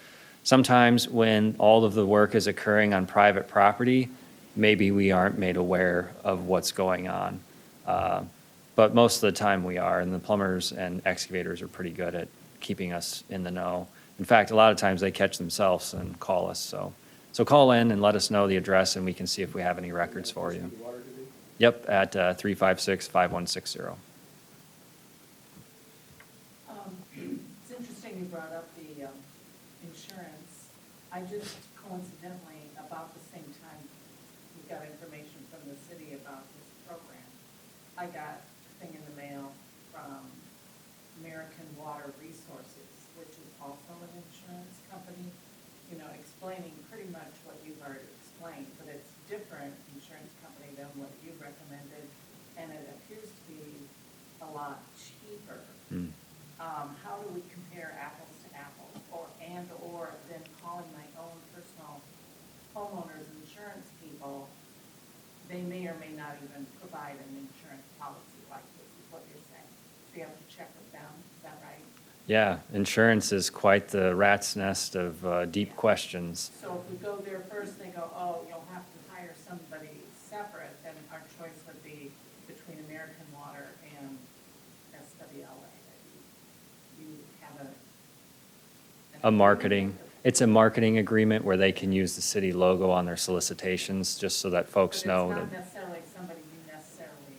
Sometimes when all of the work is occurring on private property, maybe we aren't made aware of what's going on. But most of the time we are, and the plumbers and excavators are pretty good at keeping us in the know. In fact, a lot of times they catch themselves and call us, so. So call in and let us know the address, and we can see if we have any records for you. The water division? Yep, at 356-5160. It's interesting you brought up the insurance. I just coincidentally, about the same time, we got information from the city about this program. I got a thing in the mail from American Water Resources, which is also an insurance company, you know, explaining pretty much what you've already explained, but it's different insurance company than what you recommended, and it appears to be a lot cheaper. How do we compare apples to apples, or then calling my own personal homeowners insurance people, they may or may not even provide an insurance policy like this, is what you're saying. So you have to check with them, is that right? Yeah, insurance is quite the rat's nest of deep questions. So if we go there first, they go, oh, you'll have to hire somebody separate, then our choice would be between American Water and SWLA. You have It's a marketing agreement where they can use the city logo on their solicitations, just so that folks know But that. it's not necessarily somebody you necessarily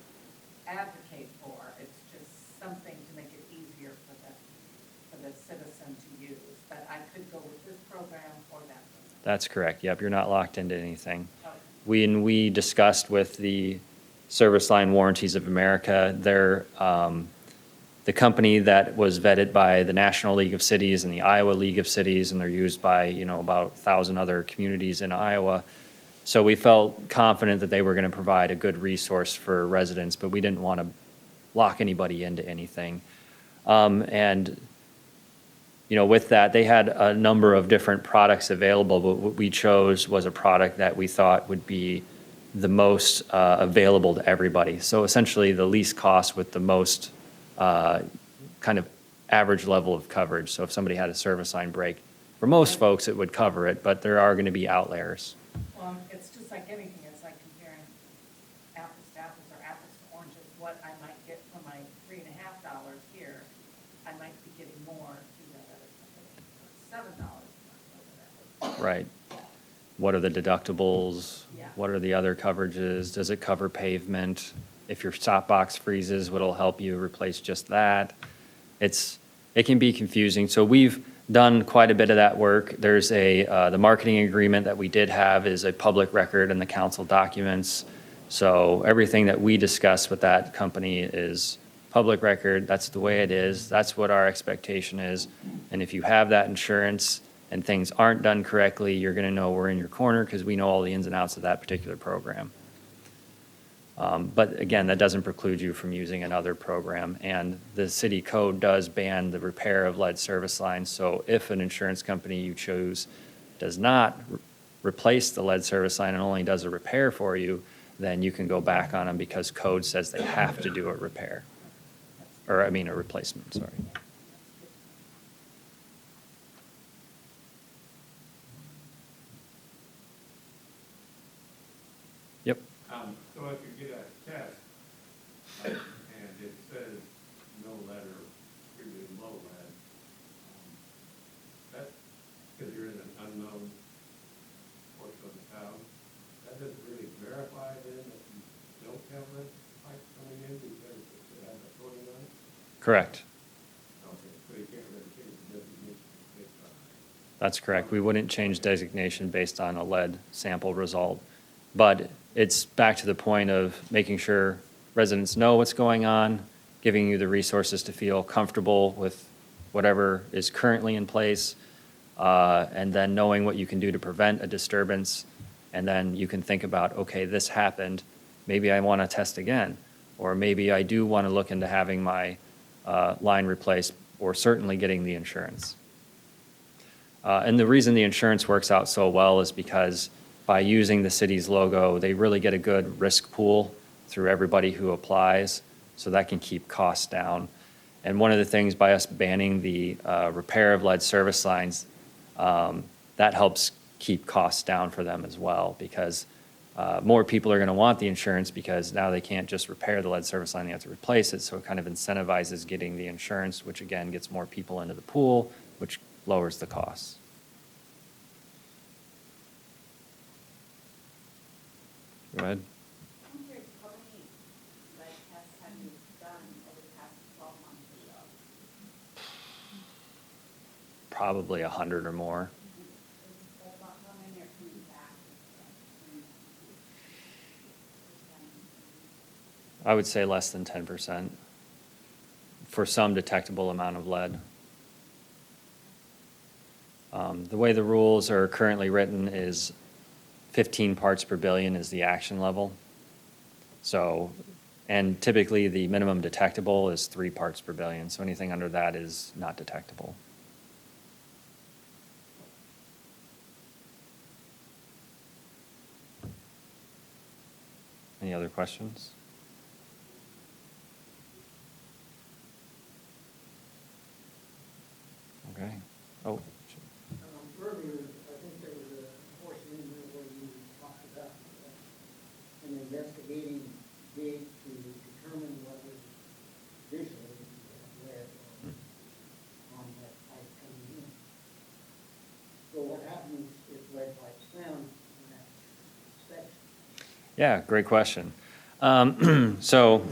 advocate for, it's just something to make it easier for the citizen to use. But I could go with this program or that program. That's correct, yep, you're not locked into anything. Okay. We discussed with the Service Line Warranties of America, they're the company that was vetted by the National League of Cities and the Iowa League of Cities, and they're used by, you know, about 1,000 other communities in Iowa. So we felt confident that they were going to provide a good resource for residents, but we didn't want to lock anybody into anything. And, you know, with that, they had a number of different products available, but what we chose was a product that we thought would be the most available to everybody. So essentially the least cost with the most kind of average level of coverage. So if somebody had a service line break, for most folks, it would cover it, but there are going to be outliers. Well, it's just like anything, it's like comparing apples to apples or apples to oranges. What I might get for my $3.50 here, I might be getting more through that other company. $7 a month over there. Right. What are the deductibles? Yeah. What are the other coverages? Does it cover pavement? If your stop box freezes, what'll help you replace just that? It can be confusing. So we've done quite a bit of that work. There's the marketing agreement that we did have is a public record in the council documents. So everything that we discuss with that company is public record. That's the way it is. That's what our expectation is. And if you have that insurance and things aren't done correctly, you're going to know we're in your corner because we know all the ins and outs of that particular program. But again, that doesn't preclude you from using another program. And the city code does ban the repair of lead service lines. So if an insurance company you choose does not replace the lead service line and only does a repair for you, then you can go back on them because code says they have to do a repair. Or, I mean, a replacement, sorry. Yep. So if you get a test, and it says no lead or really low lead, that's because you're in an unknown portion of the town. That doesn't really verify then that you don't have lead pipe coming in because it has a coating on it? Correct. Okay, so you can't really change the designation based on that. That's correct. We wouldn't change designation based on a lead sample result. But it's back to the point of making sure residents know what's going on giving you the resources to feel comfortable with whatever is currently in place, and then knowing what you can do to prevent a disturbance. And then you can think about, okay, this happened, maybe I want to test again, or maybe I do want to look into having my line replaced, or certainly getting the insurance. And the reason the insurance works out so well is because by using the city's logo, they really get a good risk pool through everybody who applies, so that can keep costs down. And one of the things, by us banning the repair of lead service lines, that helps keep costs down for them as well, because more people are going to want the insurance, because now they can't just repair the lead service line, they have to replace it. So it kind of incentivizes getting the insurance, which again gets more people into the pool, which lowers the costs. Go ahead. I'm curious, how many lead tests have you done over the past 12 months or so? Probably 100 or more. About how many are coming back? I would say less than 10% for some detectable amount of lead. The way the rules are currently written is 15 parts per billion is the action level. So, and typically the minimum detectable is 3 parts per billion. So anything under that is not detectable. Any other questions? Okay. Oh, Earlier, I think there was a portion in there where you talked about an investigating dig to determine whether visually lead on that pipe coming in. So what happens if lead pipes found in that section? yeah, great question. So,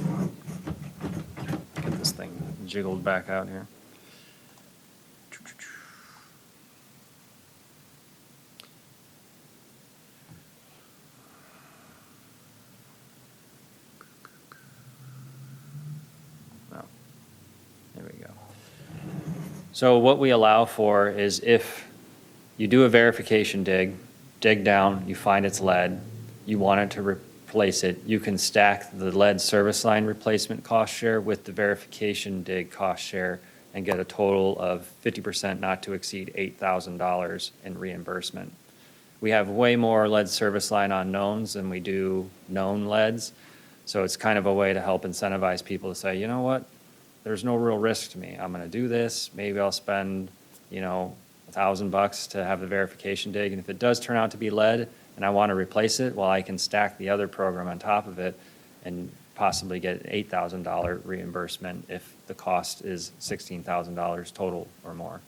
get this thing jiggled back out here. Oh, there we go. So what we allow for is if you do a verification dig down, you find it's lead, you want it to replace it, you can stack the lead service line replacement cost share with the verification dig cost share and get a total of 50% not to exceed $8,000 in reimbursement. We have way more lead service line unknowns than we do known leads, so it's kind of a way to help incentivize people to say, you know what, there's no real risk to me. I'm going to do this. Maybe I'll spend, $1,000 to have the verification dig. And if it does turn out to be lead and I want to replace it, well, I can stack the other program on top of it and possibly get an $8,000 reimbursement if the cost is $16,000 total or more.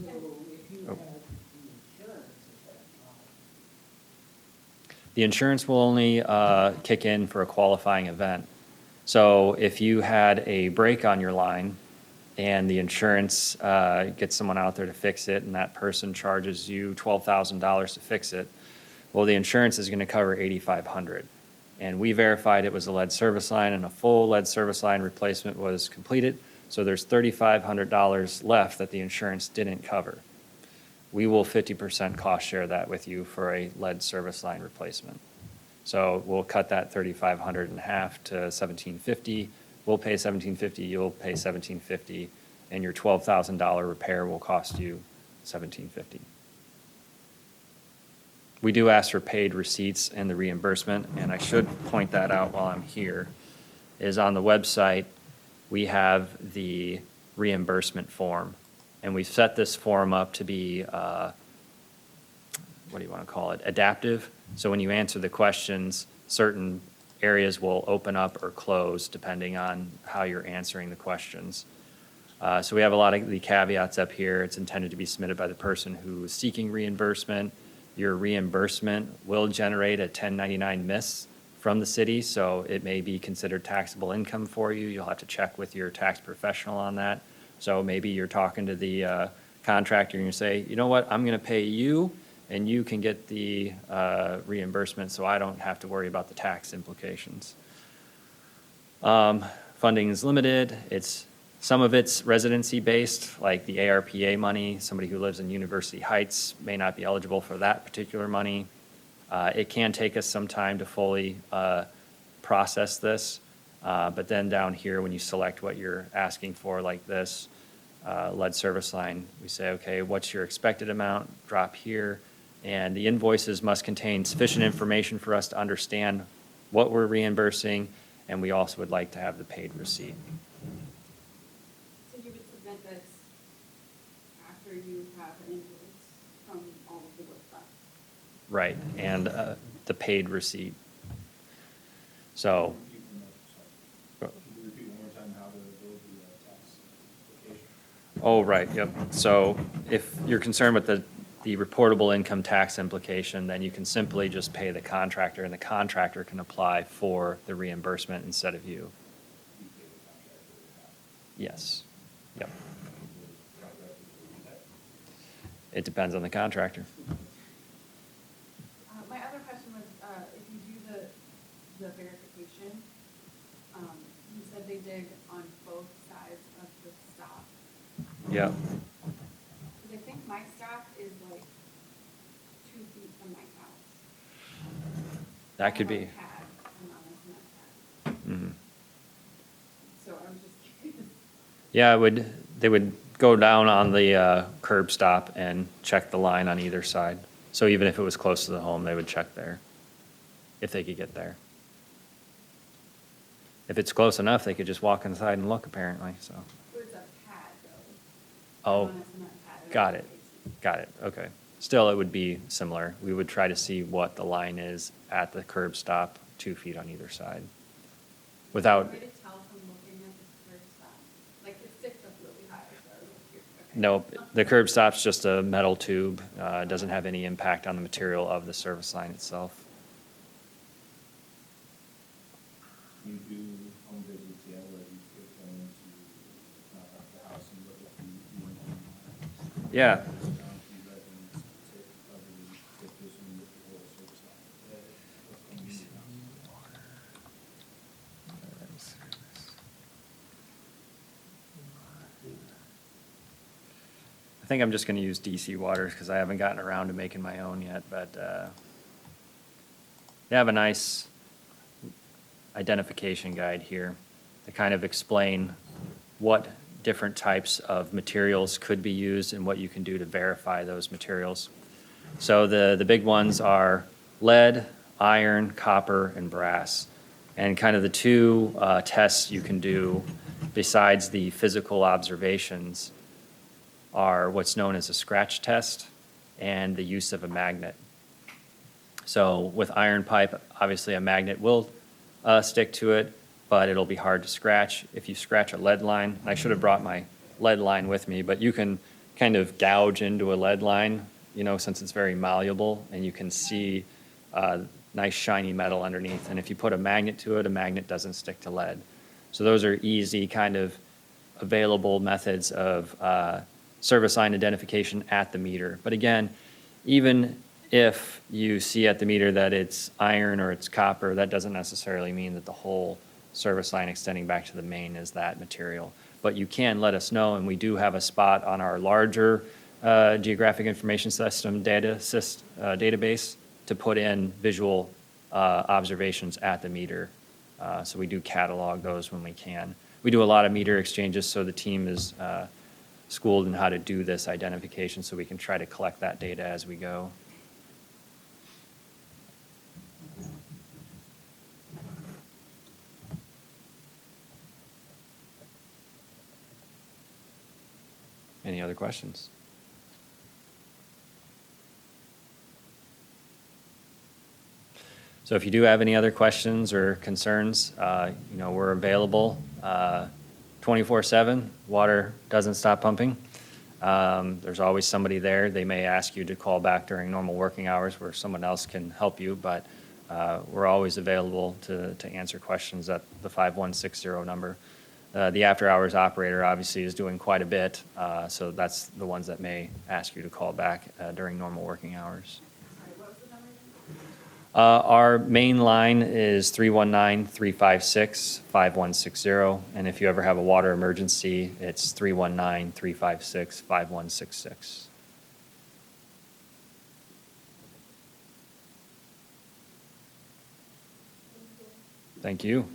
So if you Oh. have the insurance at that time, The insurance will only kick in for a qualifying event. So if you had a break on your line and the insurance gets someone out there to fix it and that person charges you $12,000 to fix it, well, the insurance is going to cover $8,500. And we verified it was a lead service line and a full lead service line replacement was completed. So there's $3,500 left that the insurance didn't cover. We will 50% cost share that with you for a lead service line replacement. So we'll cut that $3,500 in half to $1,750. We'll pay $1,750, you'll pay $1,750, and your $12,000 repair will cost you $1,750. We do ask for paid receipts and the reimbursement, and I should point that out while I'm here, is on the website, we have the reimbursement form. And we've set this form up to be, what do you want to call it, adaptive. So when you answer the questions, certain areas will open up or close depending on how you're answering the questions. So we have a lot of the caveats up here. It's intended to be submitted by the person who is seeking reimbursement. Your reimbursement will generate a 1099 miss from the city, so it may be considered taxable income for you. You'll have to check with your tax professional on that. So maybe you're talking to the contractor and you say, you know what, I'm going to pay you and you can get the reimbursement so I don't have to worry about the tax implications. Funding is limited. Some of it's residency-based, like the ARPA money. Somebody who lives in University Heights may not be eligible for that particular money. It can take us some time to fully process this, but then down here, when you select what you're asking for, like this lead service line, we say, okay, what's your expected amount? Drop here, and the invoices must contain sufficient information for us to understand what we're reimbursing, and we also would like to have the paid receipt. So you would submit this after you have an invoice from all of the work done? Right, and the paid receipt. So, Repeat one more- sorry. Can you repeat one more time how to build the tax application? oh, right, yep. So if you're concerned with the reportable income tax implication, then you can simply just pay the contractor, and the contractor can apply for the reimbursement instead of you. You pay the contractor or not? Yes, yep. Will the contractor do that? It depends on the contractor. My other question was, if you do the verification, you said they dig on both sides of the stop. Yep. Because I think my stop is like 2 feet from my house. That could I be. have a pad, I'm on a cement pad. Mhm. So I'm just curious. Yeah, they would go down on the curb stop and check the line on either side. So even if it was close to the home, they would check there, if they could get there. If it's close enough, they could just walk inside and look, apparently, so. But it's a pad though. Oh, I'm on a cement pad. I don't got know it, if it's- got it, okay. Still, it would be similar. We would try to see what the line is at the curb stop, 2 feet on either side. Without, Is there a way to tell from looking at the curb stop? Like it sticks up really high, so I was curious. Okay. nope, the curb stop's just a metal tube. It doesn't have any impact on the material of the service line itself. You do home visits, yeah, where you could go into the house and look at the. Yeah. Down to the residents, say, probably take this and look at the whole service line. I think I'm just going to use DC Waters because I haven't gotten around to making my own yet, but they have a nice identification guide here to kind of explain what different types of materials could be used and what you can do to verify those materials. So the big ones are lead, iron, copper, and brass. And kind of the two tests you can do besides the physical observations are what's known as a scratch test and the use of a magnet. So with iron pipe, obviously a magnet will stick to it, but it'll be hard to scratch. If you scratch a lead line, I should have brought my lead line with me, but you can kind of gouge into a lead line, since it's very malleable, and you can see nice shiny metal underneath. And if you put a magnet to it, a magnet doesn't stick to lead. So those are easy kind of available methods of service line identification at the meter. But again, even if you see at the meter that it's iron or it's copper, that doesn't necessarily mean that the whole service line extending back to the main is that material. But you can let us know, and we do have a spot on our larger geographic information system database to put in visual observations at the meter. So we do catalog those when we can. We do a lot of meter exchanges, so the team is schooled in how to do this identification, so we can try to collect that data as we go. Any other questions? So if you do have any other questions or concerns, we're available 24/7. Water doesn't stop pumping. There's always somebody there. They may ask you to call back during normal working hours where someone else can help you, but we're always available to answer questions at the 5160 number. The after-hours operator obviously is doing quite a bit, so that's the ones that may ask you to call back during normal working hours. Sorry, what was the number again? Our main line is 319-356-5160, and if you ever have a water emergency, it's 319-356-5166. Thank you.